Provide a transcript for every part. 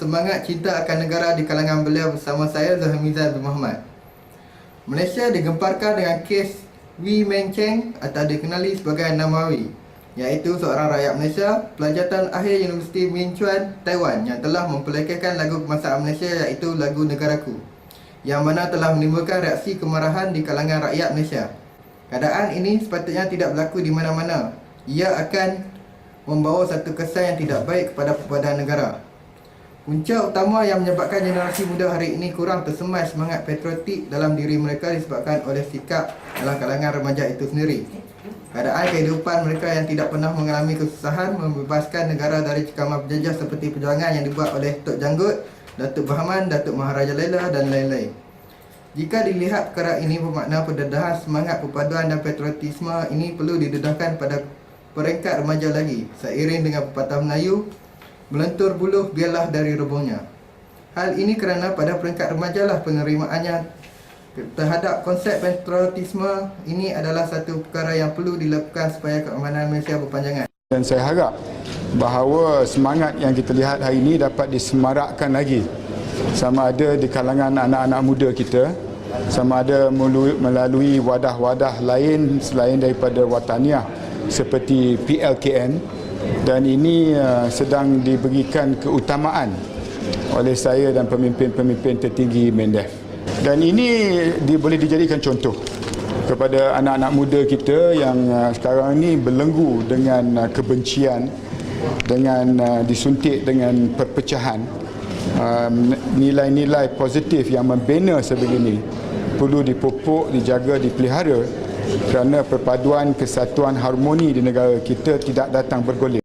semangat cinta akan negara di kalangan beliau bersama saya, Zahmizan bin Muhammad. Malaysia digemparkan dengan kes Wee Meng Cheng atau dikenali sebagai Namawi, iaitu seorang rakyat Malaysia, pelajar akhir Universiti Min Chuan, Taiwan, yang telah memperlekarkan lagu kebangsaan Malaysia iaitu lagu Negaraku, yang mana telah menimbulkan reaksi kemarahan di kalangan rakyat Malaysia. Keadaan ini sepatutnya tidak berlaku di mana-mana. Ia akan membawa satu kesan yang tidak baik kepada perpaduan negara. Punca utama yang menyebabkan generasi muda hari ini kurang tersemas semangat patriotik dalam diri mereka disebabkan oleh sikap dalam kalangan remaja itu sendiri. Keadaan kehidupan mereka yang tidak pernah mengalami kesusahan membebaskan negara dari cekaman penjajah seperti perjuangan yang dibuat oleh Tok Janggut, Datuk Bahman, Datuk Maharaja Laila dan lain-lain. Jika dilihat perkara ini bermakna pendedahan semangat perpaduan dan patriotisme ini perlu didedahkan pada peringkat remaja lagi, seiring dengan pepatah Melayu, melentur buluh biarlah dari rebungnya. Hal ini kerana pada peringkat remajalah penerimaannya terhadap konsep patriotisme ini adalah satu perkara yang perlu dilakukan supaya keamanan Malaysia berpanjangan. Dan saya harap bahawa semangat yang kita lihat hari ini dapat disemarakkan lagi, sama ada di kalangan anak-anak muda kita, sama ada melalui wadah-wadah lain selain daripada Wataniah seperti PLKN, dan ini sedang diberikan keutamaan oleh saya dan pemimpin-pemimpin tertinggi MINDEF. Dan ini boleh dijadikan contoh kepada anak-anak muda kita yang sekarang ini belenggu dengan kebencian, dengan disuntik dengan perpecahan. Nilai-nilai positif yang membina sebegini perlu dipupuk, dijaga, dipelihara, kerana perpaduan, kesatuan, harmoni di negara kita tidak datang bergulir.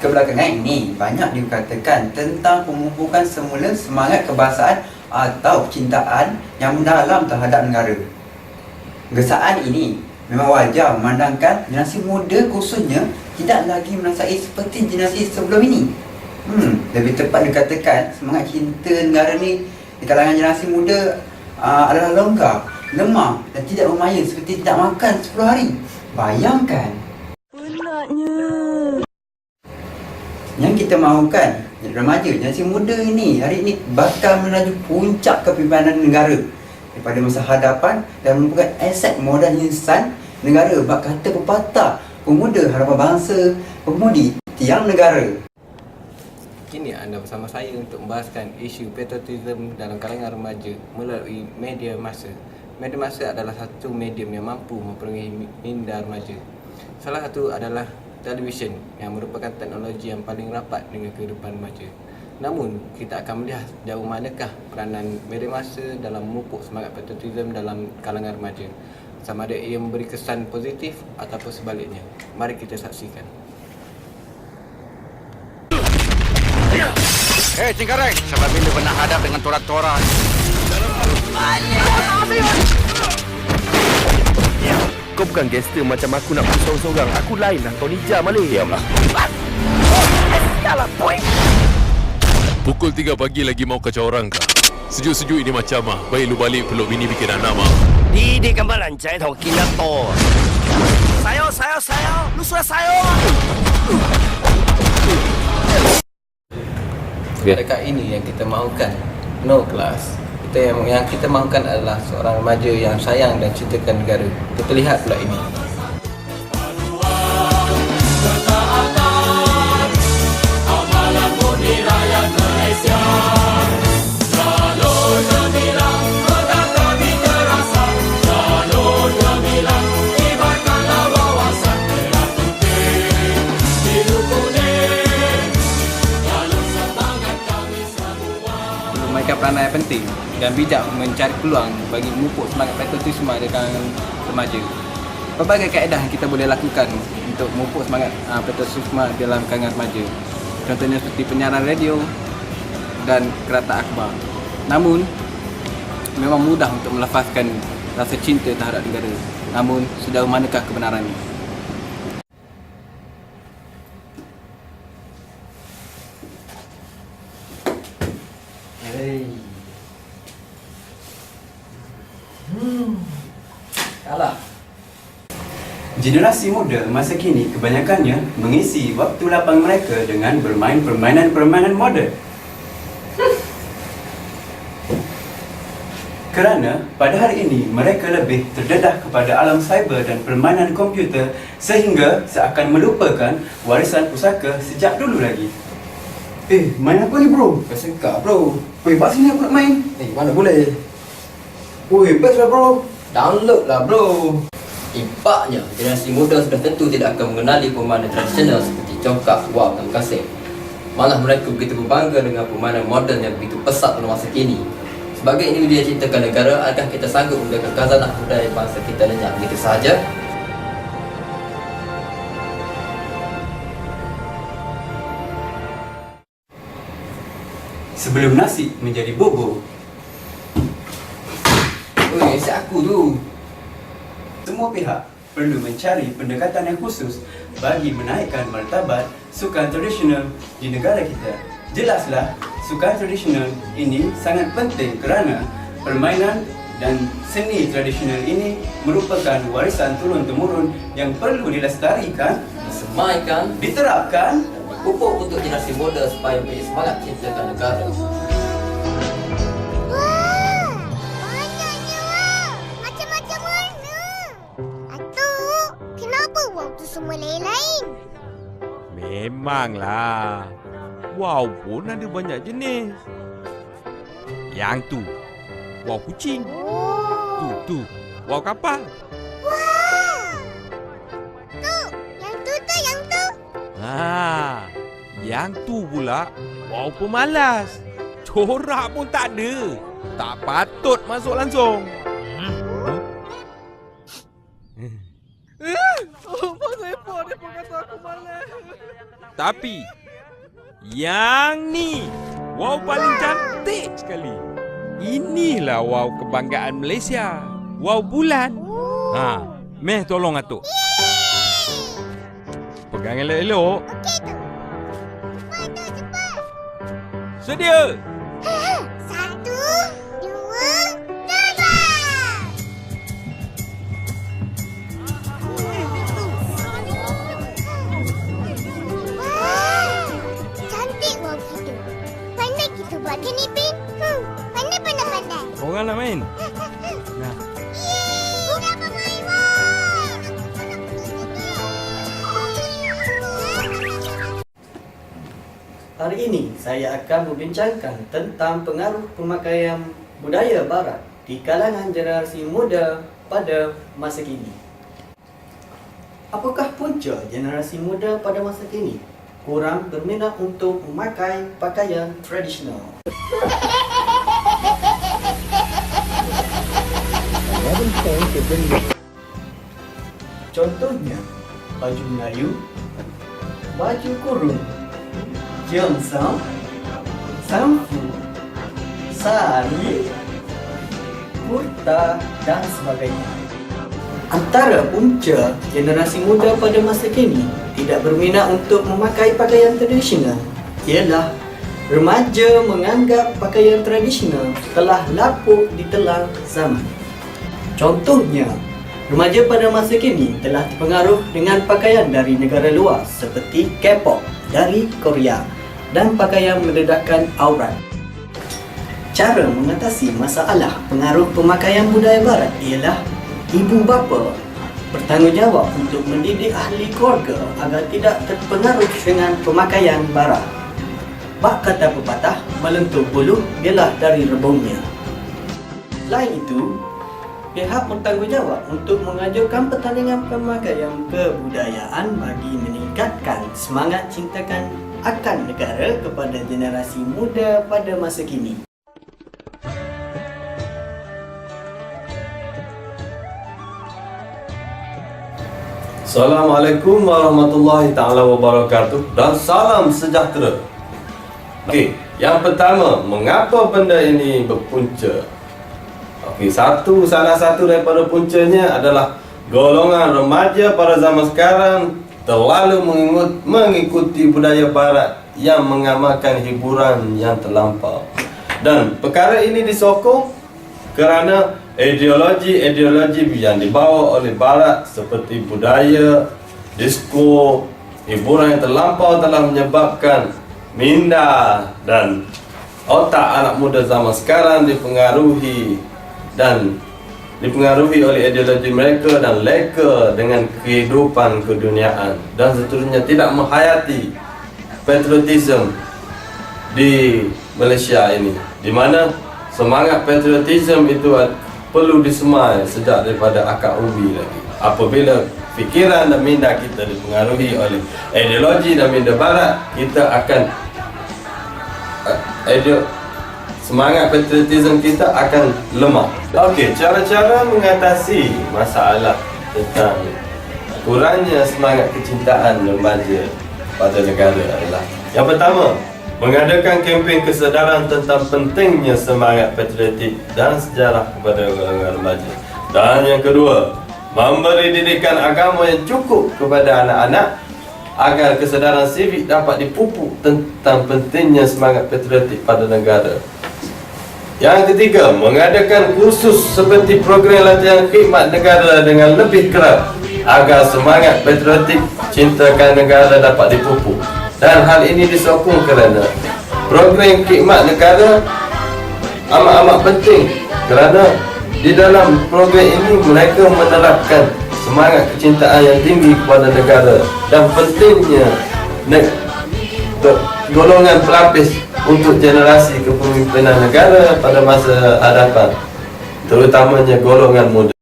Kebelakangan ini banyak dikatakan tentang pemupukan semula semangat kebangsaan atau kecintaan yang mendalam terhadap negara. Gesaan ini memang wajar memandangkan generasi muda khususnya tidak lagi merasai seperti generasi sebelum ini. Lebih tepat dikatakan semangat cinta negara ni di kalangan generasi muda adalah longgar, lemah dan tidak bermaya seperti tidak makan 10 hari. Bayangkan. Penatnya. Yang kita mahukan remaja, generasi muda ini hari ini bakal menuju puncak kepimpinan negara daripada masa hadapan dan merupakan aset modal insan negara. Bak kata pepatah, pemuda harapan bangsa, pemudi tiang negara. Kini anda bersama saya untuk membahaskan isu patriotism dalam kalangan remaja melalui media massa. Media massa adalah satu medium yang mampu mempengaruhi minda remaja. Salah satu adalah televisyen yang merupakan teknologi yang paling rapat dengan kehidupan remaja. Namun, kita akan melihat jauh manakah peranan media massa dalam memupuk semangat patriotism dalam kalangan remaja. Sama ada ia memberi kesan positif ataupun sebaliknya. Mari kita saksikan. Cengkareng, sampai bila pernah hadap dengan torat-torat? Kau bukan gangster macam aku nak pergi seorang-seorang. Aku lain lah, Tony Jam Malay. Diamlah. Salah, boy. Pukul 3 pagi lagi mau kacau orang kah? Sejuk-sejuk ini macam baik lu balik peluk bini bikin anak mah. Di gambaran cai tau kina to. Sayo. Lu sudah sayo. Dekat ini yang kita mahukan, no class. Yang kita mahukan adalah seorang remaja yang sayang dan cintakan negara. Kita lihat pula ini. Memainkan peranan yang penting dan bijak mencari peluang bagi memupuk semangat patriotisme di kalangan remaja. Pelbagai kaedah yang kita boleh lakukan untuk memupuk semangat patriotisme dalam kalangan remaja. Contohnya seperti penyiaran radio dan kereta akhbar. Namun, memang mudah untuk melafazkan rasa cinta terhadap negara. Namun, sejauh manakah kebenarannya? Kalah. Generasi muda masa kini kebanyakannya mengisi waktu lapang mereka dengan bermain permainan moden. Kerana pada hari ini mereka lebih terdedah kepada alam cyber dan permainan komputer sehingga seakan melupakan warisan pusaka sejak dulu lagi. Main apa ni bro? Kesekak bro. Bas sini aku nak main. Mana boleh? Best lah bro. Download lah bro. Impaknya, generasi muda sudah tentu tidak akan mengenali permainan tradisional seperti congkak, wap dan kasih. Malah mereka begitu berbangga dengan permainan moden yang begitu pesat pada masa kini. Sebagai individu yang cintakan negara, adakah kita sanggup membiarkan khazanah budaya bangsa kita lenyap begitu sahaja? Sebelum nasi menjadi bobo, Siap aku tu. semua pihak perlu mencari pendekatan yang khusus bagi menaikkan martabat sukan tradisional di negara kita. Jelaslah, sukan tradisional ini sangat penting kerana permainan dan seni tradisional ini merupakan warisan turun-temurun yang perlu dilestarikan, Disemaikan, diterapkan. pupuk untuk generasi muda supaya mempunyai semangat cintakan negara. Wah, banyaknya wah. Macam-macam warna. Atuk, kenapa wow tu semua lain-lain? Memanglah. Wow pun ada banyak jenis. Yang tu, wow kucing. Tu, wow kapal. Wah. Tu, yang tu. Yang tu pula, wow pemalas. Corak pun tak ada. Tak patut masuk langsung. Tapi yang ni wow paling cantik sekali. Inilah wow kebanggaan Malaysia. Wow bulan. Meh tolong atuk. Pegang elok-elok. Okey tu. Cepat. Sedia. Satu, dua, dapat! Wah, cantik wow kita. Pandai kita buat kan, Ipin? Pandai. Orang nak main? Nah. Yeay! Dapat main, wow! Hari ini saya akan membincangkan tentang pengaruh pemakaian budaya barat di kalangan generasi muda pada masa kini. Apakah punca generasi muda pada masa kini kurang berminat untuk memakai pakaian tradisional? Contohnya, baju Melayu, baju kurung, Jeonsam, samfu, sari, kurta dan sebagainya. Antara punca generasi muda pada masa kini tidak berminat untuk memakai pakaian tradisional ialah remaja menganggap pakaian tradisional telah lapuk ditelan zaman. Contohnya, remaja pada masa kini telah terpengaruh dengan pakaian dari negara luar seperti K-pop dari Korea dan pakaian mendedahkan aurat. Cara mengatasi masalah pengaruh pemakaian budaya barat ialah ibu bapa bertanggungjawab untuk mendidik ahli keluarga agar tidak terpengaruh dengan pemakaian barat. Bak kata pepatah, melentur buluh biarlah dari rebungnya. Selain itu, pihak bertanggungjawab untuk mengajukan pertandingan pemakaian kebudayaan bagi meningkatkan semangat cintakan akan negara kepada generasi muda pada masa kini. Assalamualaikum warahmatullahi taala wabarakatuh dan salam sejahtera. Okey, yang pertama, mengapa benda ini berpunca? Okey, salah satu daripada puncanya adalah golongan remaja pada zaman sekarang terlalu mengikuti budaya barat yang mengamalkan hiburan yang terlampau. Dan perkara ini disokong kerana ideologi yang dibawa oleh barat seperti budaya, disko, hiburan yang terlampau telah menyebabkan minda dan otak anak muda zaman sekarang dipengaruhi dan dipengaruhi oleh ideologi mereka dan leka dengan kehidupan keduniaan dan seterusnya, tidak menghayati patriotism di Malaysia ini, di mana semangat patriotism itu perlu disemai sejak daripada akar umbi lagi. Apabila fikiran dan minda kita dipengaruhi oleh ideologi dan minda barat, kita akan semangat patriotism kita akan lemah. Okey, cara-cara mengatasi masalah tentang kurangnya semangat kecintaan remaja pada negara adalah: yang pertama, mengadakan kempen kesedaran tentang pentingnya semangat patriotik dan sejarah kepada golongan remaja. Dan yang kedua, memberi didikan agama yang cukup kepada anak-anak agar kesedaran sivik dapat dipupuk tentang pentingnya semangat patriotik pada negara. Yang ketiga, mengadakan kursus seperti program latihan khidmat negara dengan lebih kerap agar semangat patriotik cintakan negara dapat dipupuk. Dan hal ini disokong kerana program khidmat negara amat-amat penting, kerana di dalam program ini mereka menerapkan semangat kecintaan yang tinggi kepada negara dan pentingnya golongan pelapis untuk generasi kepemimpinan negara pada masa hadapan, terutamanya golongan muda.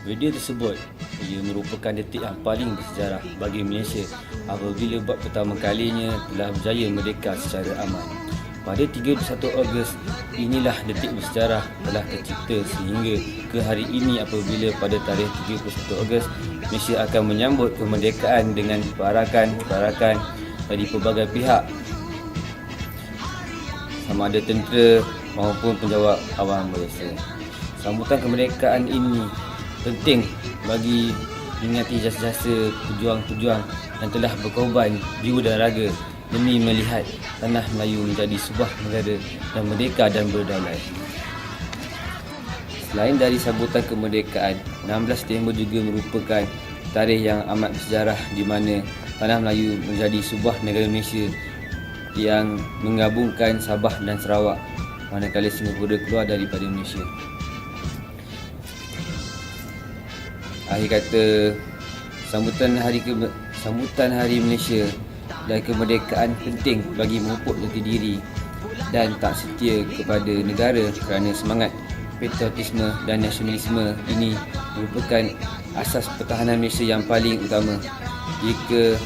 Video tersebut ia merupakan detik yang paling bersejarah bagi Malaysia apabila buat pertama kalinya telah berjaya merdeka secara aman. Pada 31 Ogos, inilah detik bersejarah telah tercipta sehingga ke hari ini apabila pada tarikh 31 Ogos, Malaysia akan menyambut kemerdekaan dengan perarakan dari pelbagai pihak, sama ada tentera maupun penjawat awam Malaysia. Sambutan kemerdekaan ini penting bagi ingati jasa-jasa pejuang-pejuang yang telah berkorban jiwa dan raga demi melihat tanah Melayu menjadi sebuah negara yang merdeka dan berdaulat. Selain dari sambutan kemerdekaan, 16 September juga merupakan tarikh yang amat bersejarah di mana tanah Melayu menjadi sebuah negara Malaysia yang menggabungkan Sabah dan Sarawak manakala Singapura keluar daripada Malaysia. Akhir kata, sambutan Hari Malaysia dan kemerdekaan penting bagi memupuk jati diri dan tak setia kepada negara kerana semangat patriotisme dan nasionalisme ini merupakan asas pertahanan Malaysia yang paling utama. Jika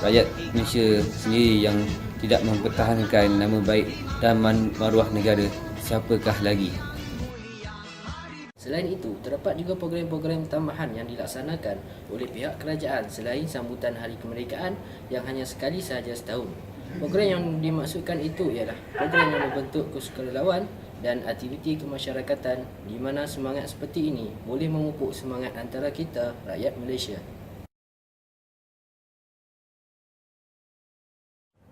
rakyat Malaysia sendiri yang tidak mempertahankan nama baik dan maruah negara, siapakah lagi? Selain itu, terdapat juga program-program tambahan yang dilaksanakan oleh pihak kerajaan selain sambutan Hari Kemerdekaan yang hanya sekali sahaja setahun. Program yang dimaksudkan itu ialah program yang membentuk kesukarelawan dan aktiviti kemasyarakatan di mana semangat seperti ini boleh memupuk semangat antara kita, rakyat Malaysia.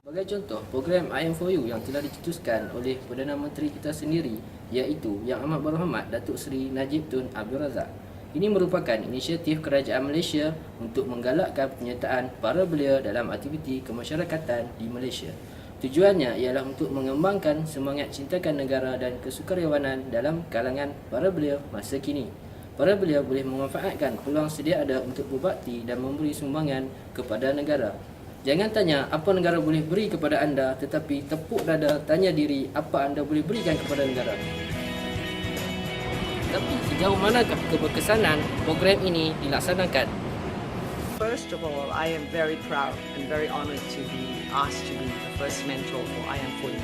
Sebagai contoh, program I Am4U yang telah dicetuskan oleh Perdana Menteri kita sendiri, iaitu Yang Amat Berhormat Datuk Seri Najib Tun Abdul Razak. Ini merupakan inisiatif kerajaan Malaysia untuk menggalakkan penyertaan para belia dalam aktiviti kemasyarakatan di Malaysia. Tujuannya ialah untuk mengembangkan semangat cintakan negara dan kesukarelawanan dalam kalangan para belia masa kini. Para belia boleh memanfaatkan peluang sedia ada untuk berbakti dan memberi sumbangan kepada negara. Jangan tanya apa negara boleh beri kepada anda, tetapi tepuk dada tanya diri apa anda boleh berikan kepada negara. Tapi sejauh manakah keberkesanan program ini dilaksanakan? First of all, I am very proud and very honored to be asked to be the first mentor for I Am4U,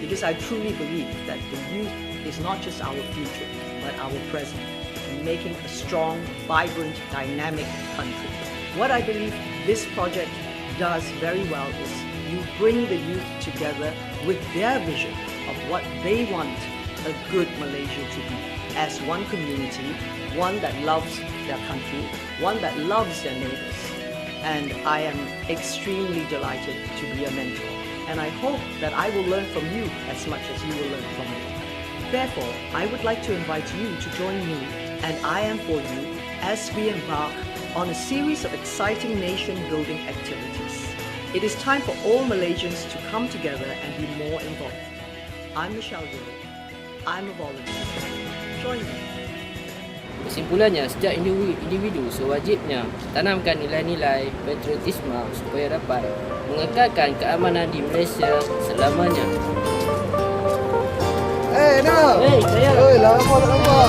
because I truly believe that the youth is not just our future, but our present, in making a strong, vibrant, dynamic country. What I believe this project does very well is you bring the youth together with their vision of what they want a good Malaysia to be, as one community, one that loves their country, one that loves their neighbours. And I am extremely delighted to be a mentor, and I hope that I will learn from you as much as you will learn from me. Therefore, I would like to invite you to join me and I Am For You as we embark on a series of exciting nation-building activities. It is time for all Malaysians to come together and be more involved. I'm Michelle Gill. I'm a volunteer. Join me. Kesimpulannya, setiap individu sewajibnya tanamkan nilai-nilai patriotisme supaya dapat mengekalkan keamanan di Malaysia selamanya. Nah. Saya. Lama tak nampak.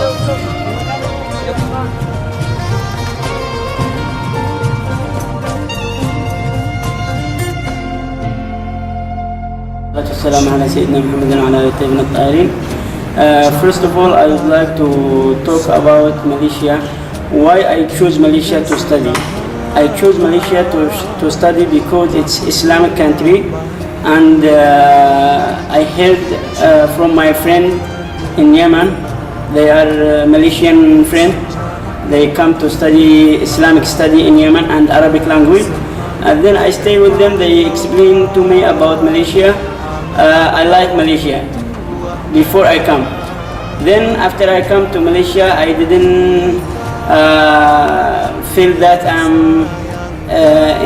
Assalamu ala Sayyidina Muhammadin wa ala alihi wa sahbihi. First of all, I would like to talk about Malaysia. Why I chose Malaysia to study? I chose Malaysia to study because it's Islamic country, and I heard from my friend in Yemen. They are Malaysian friend. They come to study Islamic study in Yemen and Arabic language. And then I stay with them. They explain to me about Malaysia. I like Malaysia before I come. Then after I come to Malaysia, I didn't feel that I'm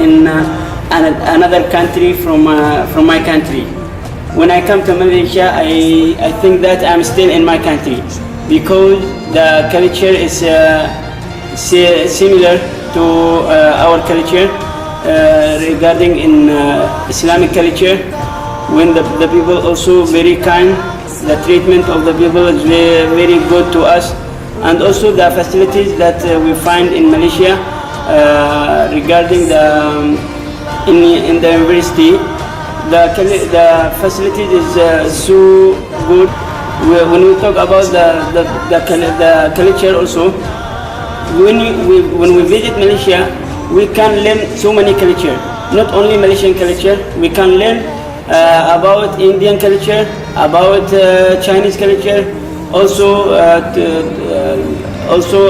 in another country from my country. When I come to Malaysia, I think that I'm still in my country because the culture is similar to our culture regarding in Islamic culture. When the people also very kind, the treatment of the people is very, very good to us, and also the facilities that we find in Malaysia regarding in the university, the facilities is so good. When we talk about the culture also, when we visit Malaysia, we can learn so many culture. Not only Malaysian culture, we can learn about Indian culture, about Chinese culture, also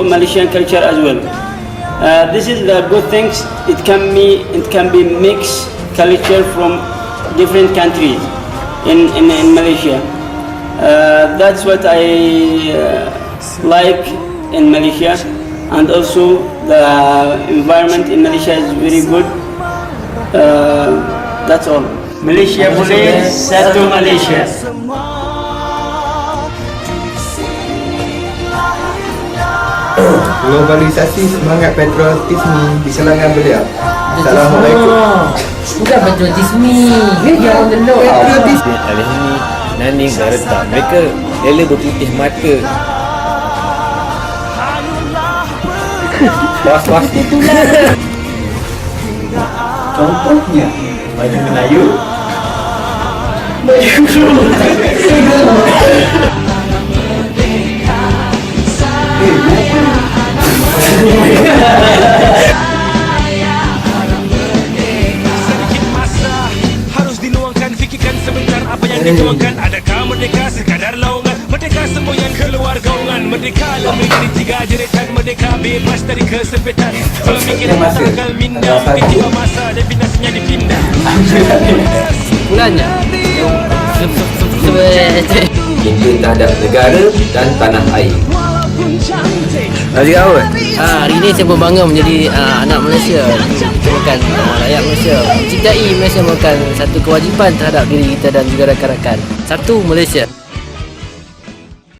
Malaysian culture as well. This is the good things. It can be mixed culture from different countries in Malaysia. That's what I like in Malaysia, and also the environment in Malaysia is very good. That's all. Malaysia boleh, satu Malaysia. Globalisasi semangat patriotisme di kalangan beliau. Assalamualaikum. Bukan patriotisme. Dia orang gelok. Patriotisme. Alih ini Nani Garetak. Mereka rela berputih mata. Was-was itulah. Contohnya baju Melayu. Sedikit masa harus dinuangkan, fikirkan sebentar apa yang dituangkan. Adakah merdeka sekadar laungan? Merdeka semboyan keluar gaungan. Merdeka menjadi tiga jeritan. Merdeka bebas dari kesempitan. Pemikiran akal minda, mungkin tiba masa definasinya dipindah. Bulannya Cinta terhadap negara dan tanah air. Hari apa? hari ini saya berbangga menjadi anak Malaysia. Kita bukan rakyat Malaysia. Mencintai Malaysia merupakan satu kewajipan terhadap diri kita dan juga rakan-rakan. Satu Malaysia.